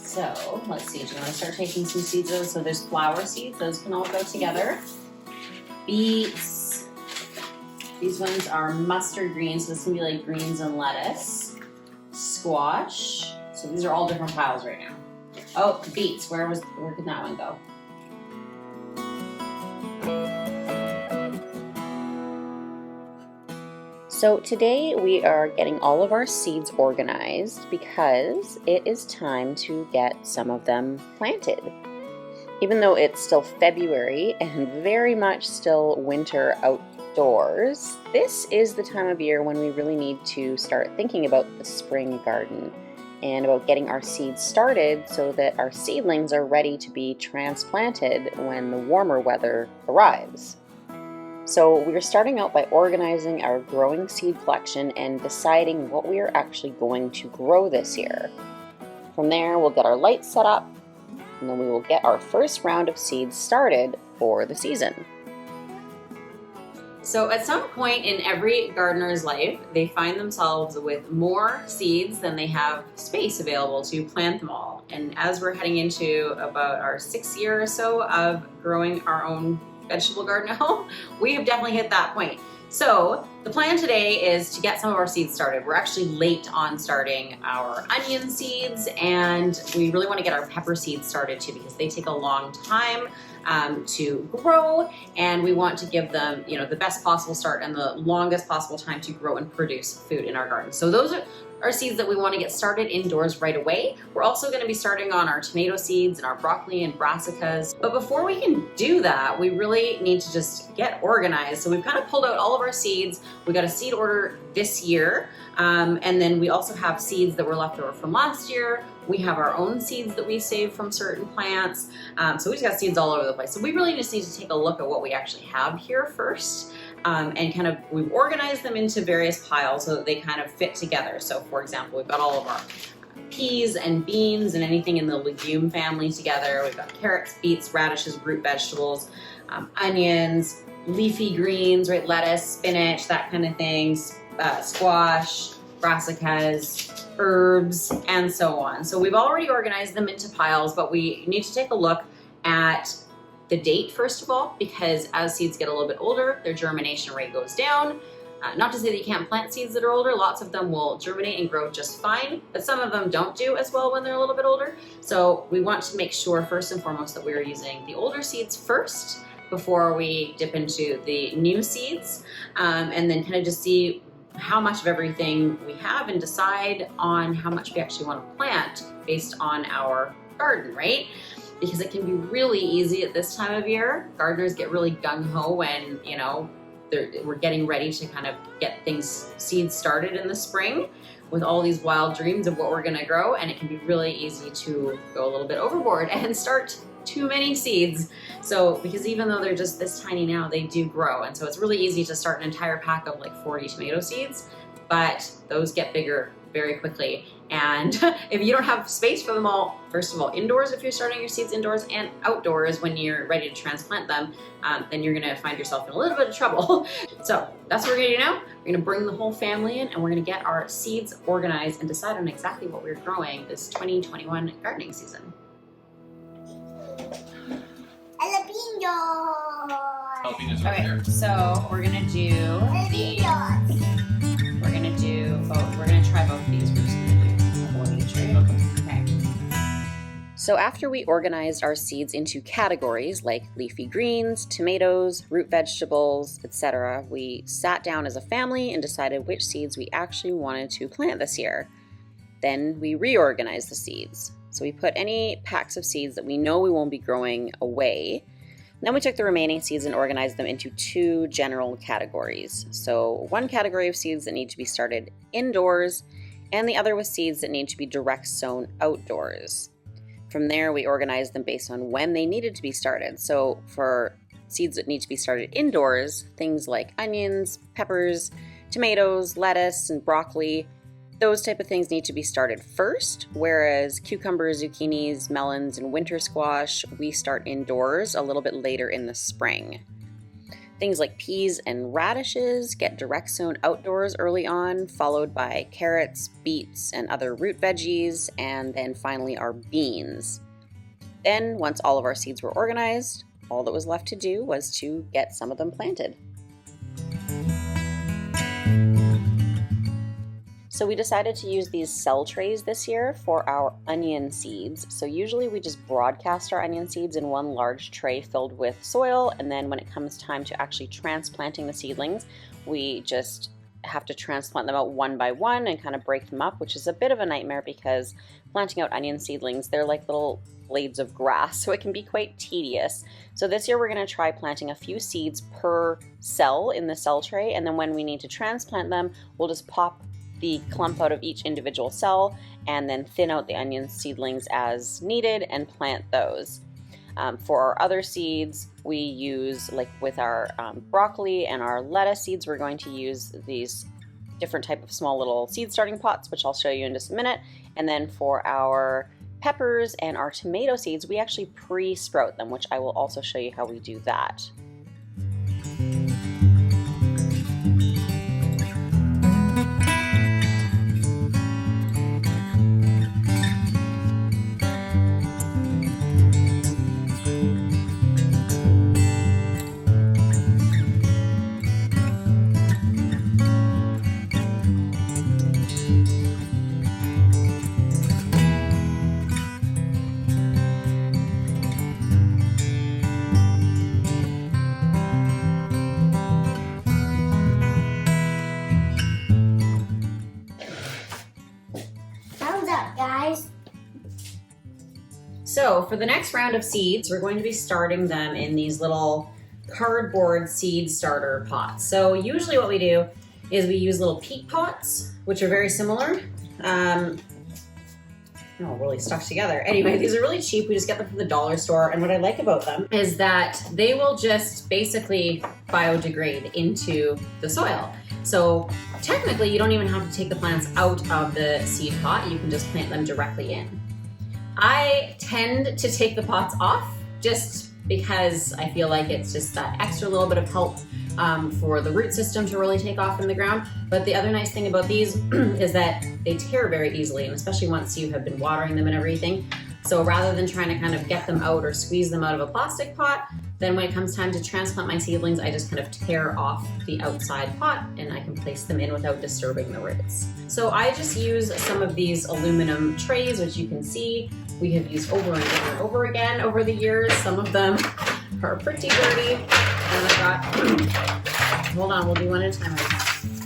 So let's see, do you want to start taking some seeds out? So there's flower seeds, those can all go together. Beets, these ones are mustard greens, so this can be like greens and lettuce. Squash, so these are all different piles right now. Oh, beets, where could that one go? So today we are getting all of our seeds organized because it is time to get some of them planted. Even though it's still February and very much still winter outdoors, this is the time of year when we really need to start thinking about the spring garden and about getting our seeds started so that our seedlings are ready to be transplanted when the warmer weather arrives. So we're starting out by organizing our growing seed collection and deciding what we are actually going to grow this year. From there, we'll get our lights set up, and then we will get our first round of seeds started for the season. So at some point in every gardener's life, they find themselves with more seeds than they have space available to plant them all. And as we're heading into about our 6th year or so of growing our own vegetable garden at home, we have definitely hit that point. So the plan today is to get some of our seeds started. We're actually late on starting our onion seeds, and we really want to get our pepper seeds started too because they take a long time to grow, and we want to give them, the best possible start and the longest possible time to grow and produce food in our garden. So those are seeds that we want to get started indoors right away. We're also going to be starting on our tomato seeds and our broccoli and brassicas. But before we can do that, we really need to just get organized. So we've kind of pulled out all of our seeds. We got a seed order this year. And then we also have seeds that were left over from last year. We have our own seeds that we saved from certain plants. So we just got seeds all over the place. So we really just need to take a look at what we actually have here first. And we've organized them into various piles so that they kind of fit together. So for example, we've got all of our peas and beans and anything in the legume family together. We've got carrots, beets, radishes, root vegetables, onions, leafy greens, right? Lettuce, spinach, that kind of thing, squash, brassicas, herbs, and so on. So we've already organized them into piles, but we need to take a look at the date first of all, because as seeds get a little bit older, their germination rate goes down. Not to say that you can't plant seeds that are older, lots of them will germinate and grow just fine, but some of them don't do as well when they're a little bit older. So we want to make sure first and foremost that we are using the older seeds first before we dip into the new seeds, and then kind of just see how much of everything we have and decide on how much we actually want to plant based on our garden, right? Because it can be really easy at this time of year. Gardeners get really gung-ho when, we're getting ready to kind of get seeds started in the spring with all these wild dreams of what we're gonna grow, and it can be really easy to go a little bit overboard and start too many seeds. So, because even though they're just this tiny now, they do grow. And so it's really easy to start an entire pack of like 40 tomato seeds, but those get bigger very quickly. And if you don't have space for them all, first of all, indoors, if you're starting your seeds indoors, and outdoors when you're ready to transplant them, then you're gonna find yourself in a little bit of trouble. So that's what we're gonna do now. We're gonna bring the whole family in and we're gonna get our seeds organized and decide on exactly what we're growing this 2021 gardening season. Okay, so we're gonna do these. We're gonna try both of these. We're just gonna do one each, right? Okay. So after we organized our seeds into categories like leafy greens, tomatoes, root vegetables, etc., we sat down as a family and decided which seeds we actually wanted to plant this year. Then we reorganized the seeds. So we put any packs of seeds that we know we won't be growing away. Then we took the remaining seeds and organized them into 2 general categories. So one category of seeds that need to be started indoors, and the other with seeds that need to be direct sown outdoors. From there, we organized them based on when they needed to be started. So for seeds that need to be started indoors, things like onions, peppers, tomatoes, lettuce, and broccoli, those type of things need to be started first, whereas cucumbers, zucchinis, melons, and winter squash, we start indoors a little bit later in the spring. Things like peas and radishes get direct sown outdoors early on, followed by carrots, beets, and other root veggies, and then finally our beans. Then, once all of our seeds were organized, all that was left to do was to get some of them planted. So we decided to use these cell trays this year for our onion seeds. So usually we just broadcast our onion seeds in one large tray filled with soil, and then when it comes time to actually transplanting the seedlings, we just have to transplant them out one by one and kind of break them up, which is a bit of a nightmare because planting out onion seedlings, they're like little blades of grass, so it can be quite tedious. So this year we're going to try planting a few seeds per cell in the cell tray, and then when we need to transplant them, we'll just pop the clump out of each individual cell and then thin out the onion seedlings as needed and plant those. For our other seeds, we use, like with our broccoli and our lettuce seeds, we're going to use these different type of small little seed starting pots, which I'll show you in just a minute. And then for our peppers and our tomato seeds, we actually pre-sprout them, which I will also show you how we do that. So for the next round of seeds, we're going to be starting them in these little cardboard seed starter pots. So usually what we do is we use little peat pots, which are very similar. Really stuck together. Anyway, these are really cheap. We just get them from the dollar store. And what I like about them is that they will just basically biodegrade into the soil. So technically you don't even have to take the plants out of the seed pot. You can just plant them directly in. I tend to take the pots off just because I feel like it's just that extra little bit of help for the root system to really take off in the ground. But the other nice thing about these is that they tear very easily, and especially once you have been watering them and everything. So rather than trying to kind of get them out or squeeze them out of a plastic pot, then when it comes time to transplant my seedlings, I just kind of tear off the outside pot and I can place them in without disturbing the roots. So I just use some of these aluminum trays, which you can see we have used over and over and over again over the years. Some of them are pretty dirty. And I've got, hold on, we'll do one at a time.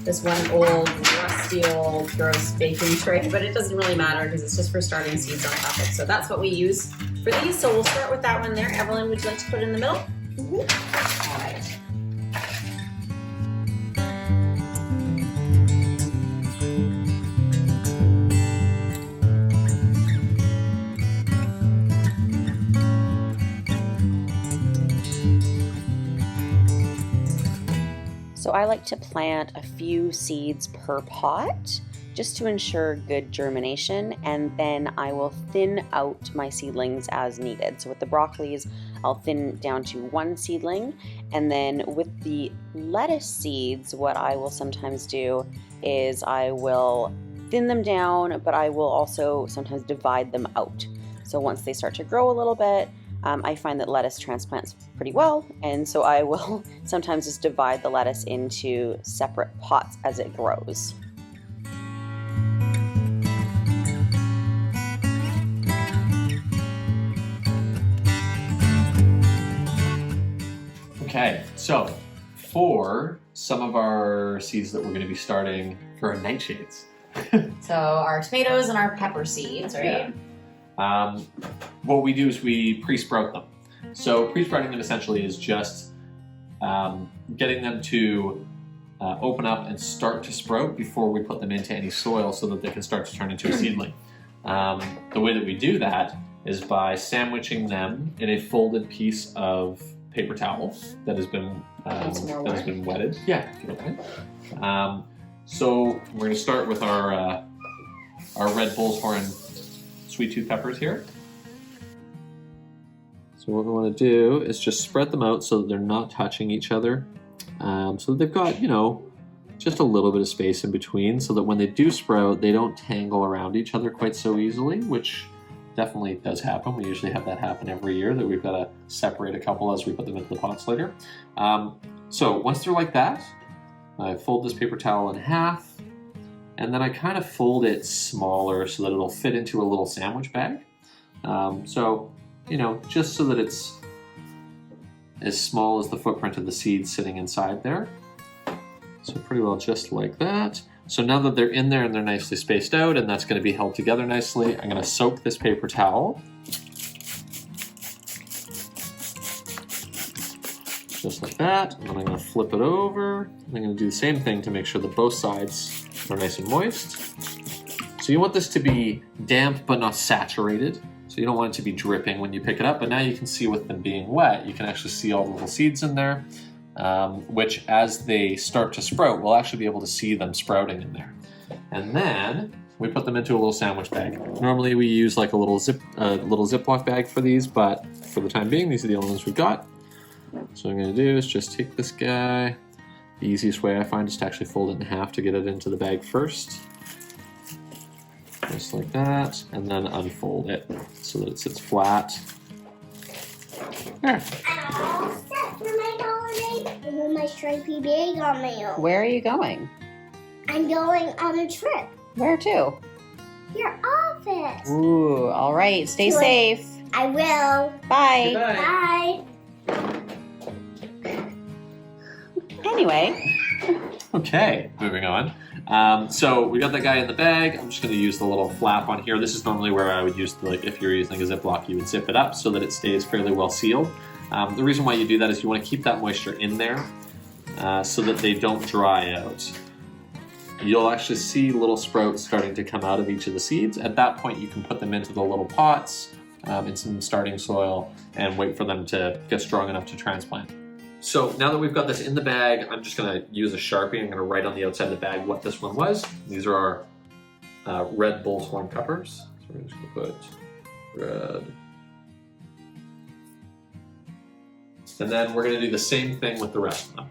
This one old, rusty old, gross baking tray, but it doesn't really matter because it's just for starting seeds on top of it. So that's what we use for these. So we'll start with that one there. Evelyn, would you like to put it in the middle? Mm-hmm. All right. So I like to plant a few seeds per pot just to ensure good germination, and then I will thin out my seedlings as needed. So with the broccolis, I'll thin down to one seedling, and then with the lettuce seeds, what I will sometimes do is I will thin them down, but I will also sometimes divide them out. So once they start to grow a little bit, I find that lettuce transplants pretty well, and so I will sometimes just divide the lettuce into separate pots as it grows. Okay, so for some of our seeds that we're going to be starting for our nightshades. So our tomatoes and our pepper seeds, right? Yeah. What we do is we pre-sprout them. So pre-sprouting them essentially is just getting them to open up and start to sprout before we put them into any soil so that they can start to turn into a seedling. The way that we do that is by sandwiching them in a folded piece of paper towel that has been wetted. Yeah, if you don't mind. So we're going to start with our red bullthorn sweet tooth peppers here. So what we want to do is just spread them out so that they're not touching each other so that they've got, you know, just a little bit of space in between so that when they do sprout, they don't tangle around each other quite so easily, which definitely does happen. We usually have that happen every year, that we've got to separate a couple as we put them into the pots later. So once they're like that, I fold this paper towel in half, and then I kind of fold it smaller so that it'll fit into a little sandwich bag. So, you know, just so that it's as small as the footprint of the seeds sitting inside there. So pretty well just like that. So now that they're in there and they're nicely spaced out, and that's going to be held together nicely, I'm going to soak this paper towel. Just like that. And then I'm going to flip it over. I'm going to do the same thing to make sure that both sides are nice and moist. So you want this to be damp but not saturated. So you don't want it to be dripping when you pick it up, but now you can see with them being wet, you can actually see all the little seeds in there. Which as they start to sprout, we'll actually be able to see them sprouting in there. And then we put them into a little sandwich bag. Normally we use like a little Ziploc bag for these, but for the time being, these are the only ones we've got. So what I'm gonna do is just take this guy. The easiest way I find is to actually fold it in half to get it into the bag first. Just like that, and then unfold it so that it sits flat. There. I'm all set for my holiday with my stripy bag on my own. Where are you going? I'm going on a trip. Where to? Your office. Ooh, all right. Stay Do it. safe. I will. Bye. Goodbye. Bye. Anyway. Okay, moving on. So we got that guy in the bag. I'm just going to use the little flap on here. This is normally where I would use, like, if you're using a Ziploc, you would zip it up so that it stays fairly well sealed. The reason why you do that is you want to keep that moisture in there so that they don't dry out. You'll actually see little sprouts starting to come out of each of the seeds. At that point, you can put them into the little pots in some starting soil and wait for them to get strong enough to transplant. So now that we've got this in the bag, I'm just gonna use a Sharpie. I'm gonna write on the outside of the bag what this one was. These are our red bull's horn peppers. So we're just gonna put red. And then we're gonna do the same thing with the rest of them.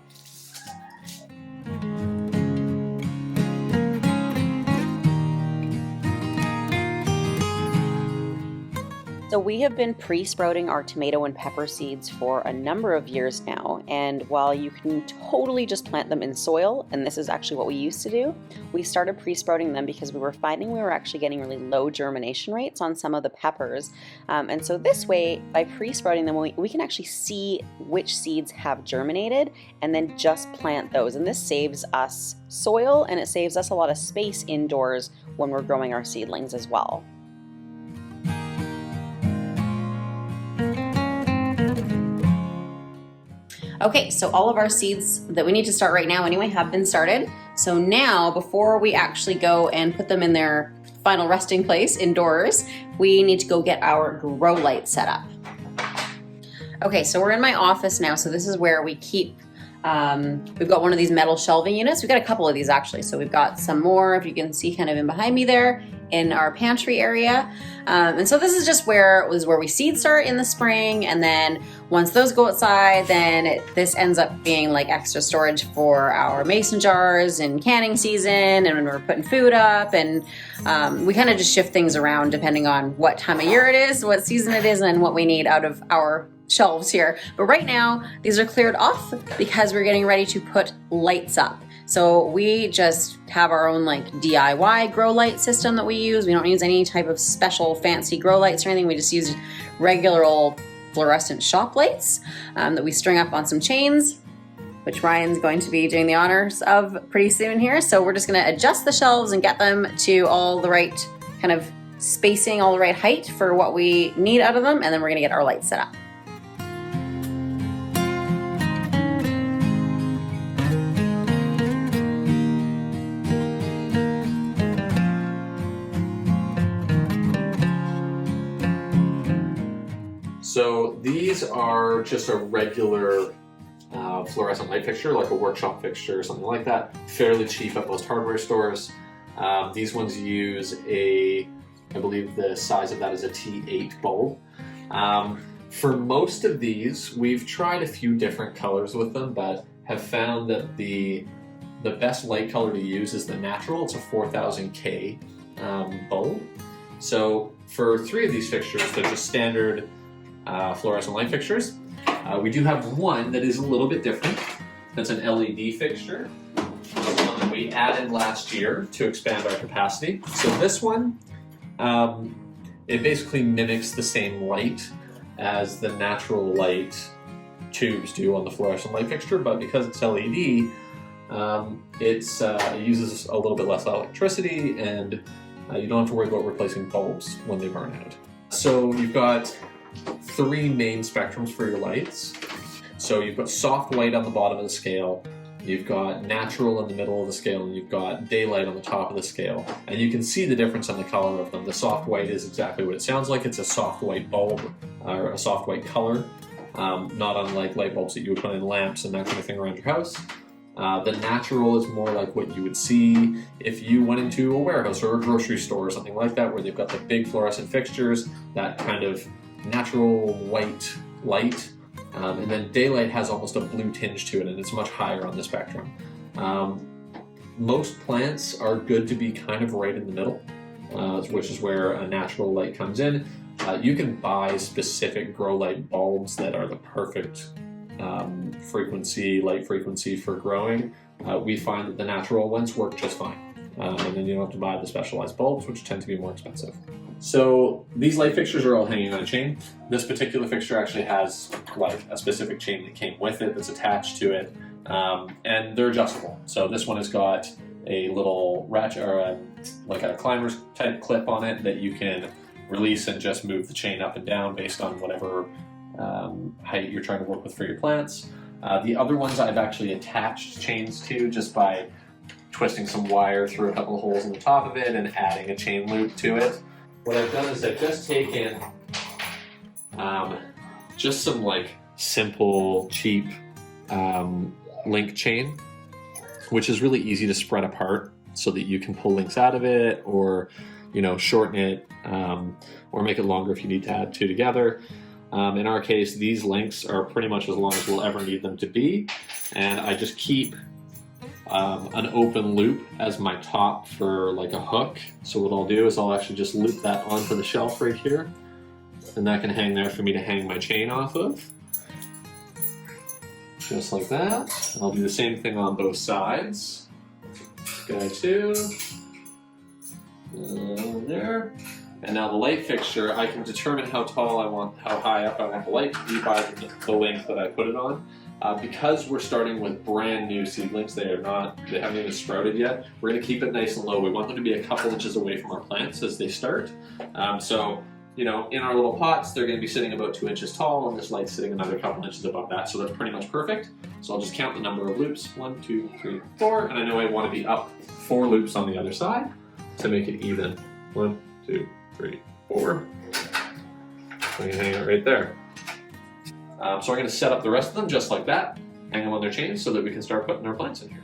So we have been pre-sprouting our tomato and pepper seeds for a number of years now, and while you can totally just plant them in soil, and this is actually what we used to do, we started pre-sprouting them because we were finding we were actually getting really low germination rates on some of the peppers. And so this way, by pre-sprouting them, we can actually see which seeds have germinated and then just plant those. And this saves us soil, and it saves us a lot of space indoors when we're growing our seedlings as well. Okay, so all of our seeds that we need to start right now anyway have been started. So now, before we actually go and put them in their final resting place indoors, we need to go get our grow light set up. Okay, so we're in my office now, so this is where we keep, we've got one of these metal shelving units. We've got a couple of these actually, so we've got some more, if you can see kind of in behind me there, in our pantry area. And so this is just where we seed start in the spring, and then once those go outside, then this ends up being like extra storage for our mason jars in canning season, and when we're putting food up, and we kind of just shift things around depending on what time of year it is, what season it is, and what we need out of our shelves here. But right now, these are cleared off because we're getting ready to put lights up. So we just have our own like DIY grow light system that we use. We don't use any type of special fancy grow lights or anything. We just use regular old fluorescent shop lights that we string up on some chains, which Ryan's going to be doing the honors of pretty soon here. So we're just gonna adjust the shelves and get them to all the right kind of spacing, all the right height for what we need out of them, and then we're gonna get our lights set up. So these are just a regular fluorescent light fixture, like a workshop fixture or something like that. Fairly cheap at most hardware stores. These ones use I believe the size of that is a T8 bulb. For most of these, we've tried a few different colors with them, but have found that the best light color to use is the natural. It's a 4000K bulb. So for 3 of these fixtures, they're just standard fluorescent light fixtures. We do have one that is a little bit different. That's an LED fixture. One that we added last year to expand our capacity. So this one, it basically mimics the same light as the natural light tubes do on the fluorescent light fixture, but because it's LED, it uses a little bit less electricity, and you don't have to worry about replacing bulbs when they burn out. So you've got 3 main spectrums for your lights. So you've got soft white on the bottom of the scale, you've got natural in the middle of the scale, and you've got daylight on the top of the scale. And you can see the difference in the color of them. The soft white is exactly what it sounds like. It's a soft white bulb, or a soft white color, not unlike light bulbs that you would put in lamps and that kind of thing around your house. The natural is more like what you would see if you went into a warehouse or a grocery store or something like that, where they've got the big fluorescent fixtures, that kind of natural white light. And then daylight has almost a blue tinge to it, and it's much higher on the spectrum. Most plants are good to be kind of right in the middle, which is where a natural light comes in. You can buy specific grow light bulbs that are the perfect light frequency for growing. We find that the natural ones work just fine. And then you don't have to buy the specialized bulbs, which tend to be more expensive. So these light fixtures are all hanging on a chain. This particular fixture actually has like a specific chain that came with it that's attached to it, and they're adjustable. So this one has got a little ratchet, or like a climber's type clip on it that you can release and just move the chain up and down based on whatever height you're trying to work with for your plants. The other ones I've actually attached chains to just by twisting some wire through a couple of holes in the top of it and adding a chain loop to it. What I've done is I've just taken just some like simple, cheap link chain, which is really easy to spread apart so that you can pull links out of it, or shorten it, or make it longer if you need to add 2 together. In our case, these links are pretty much as long as we'll ever need them to be, and I just keep an open loop as my top for like a hook. So what I'll do is I'll actually just loop that onto the shelf right here, and that can hang there for me to hang my chain off of. Just like that. I'll do the same thing on both sides. Guy 2. There. And now the light fixture, I can determine how high up I want the light to be by the length that I put it on. Because we're starting with brand new seedlings, they haven't even sprouted yet, we're going to keep it nice and low. We want them to be a couple inches away from our plants as they start. So, in our little pots, they're going to be sitting about 2 inches tall, and this light's sitting another couple inches above that, so that's pretty much perfect. So I'll just count the number of loops, 1, 2, 3, 4, and I know I want to be up 4 loops on the other side to make it even. 1, 2, 3, 4. I can hang it right there. So I'm going to set up the rest of them just like that, hang them on their chains so that we can start putting our plants in here.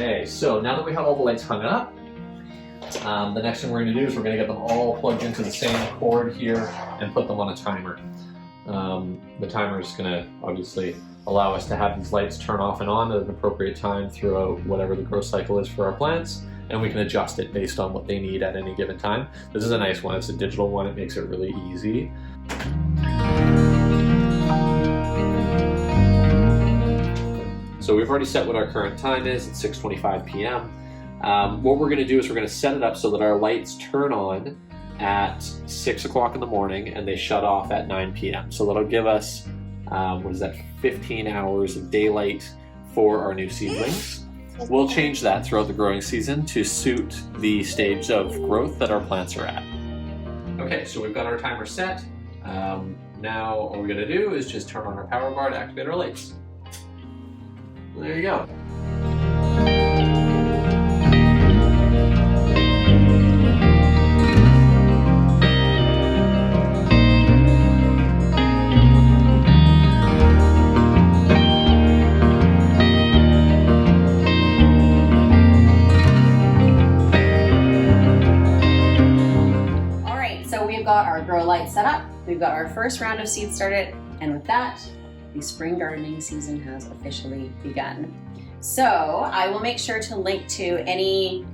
Okay, so now that we have all the lights hung up, the next thing we're going to do is we're going to get them all plugged into the same cord here and put them on a timer. The timer is going to obviously allow us to have these lights turn off and on at an appropriate time throughout whatever the growth cycle is for our plants, and we can adjust it based on what they need at any given time. This is a nice one. It's a digital one. It makes it really easy. So we've already set what our current time is. It's 6:25 p.m. What we're going to do is we're going to set it up so that our lights turn on at 6 o'clock in the morning and they shut off at 9 p.m. So that'll give us, 15 hours of daylight for our new seedlings. We'll change that throughout the growing season to suit the stage of growth that our plants are at. Okay, so we've got our timer set. Now all we're going to do is just turn on our power bar to activate our lights. There you go. we've got our first round of seeds started, and with that, the spring gardening season has officially begun. So I will make sure to link to any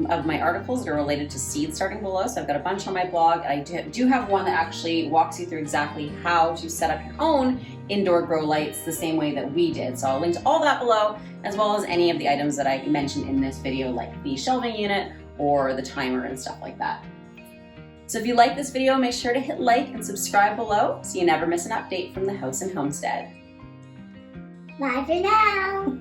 of my articles that are related to seed starting below. So I've got a bunch on my blog. I do have one that actually walks you through exactly how to set up your own indoor grow lights the same way that we did. So I'll link to all that below, as well as any of the items that I mentioned in this video, like the shelving unit or the timer and stuff like that. So if you like this video, make sure to hit like and subscribe below so you never miss an update from the house and homestead. Bye for now.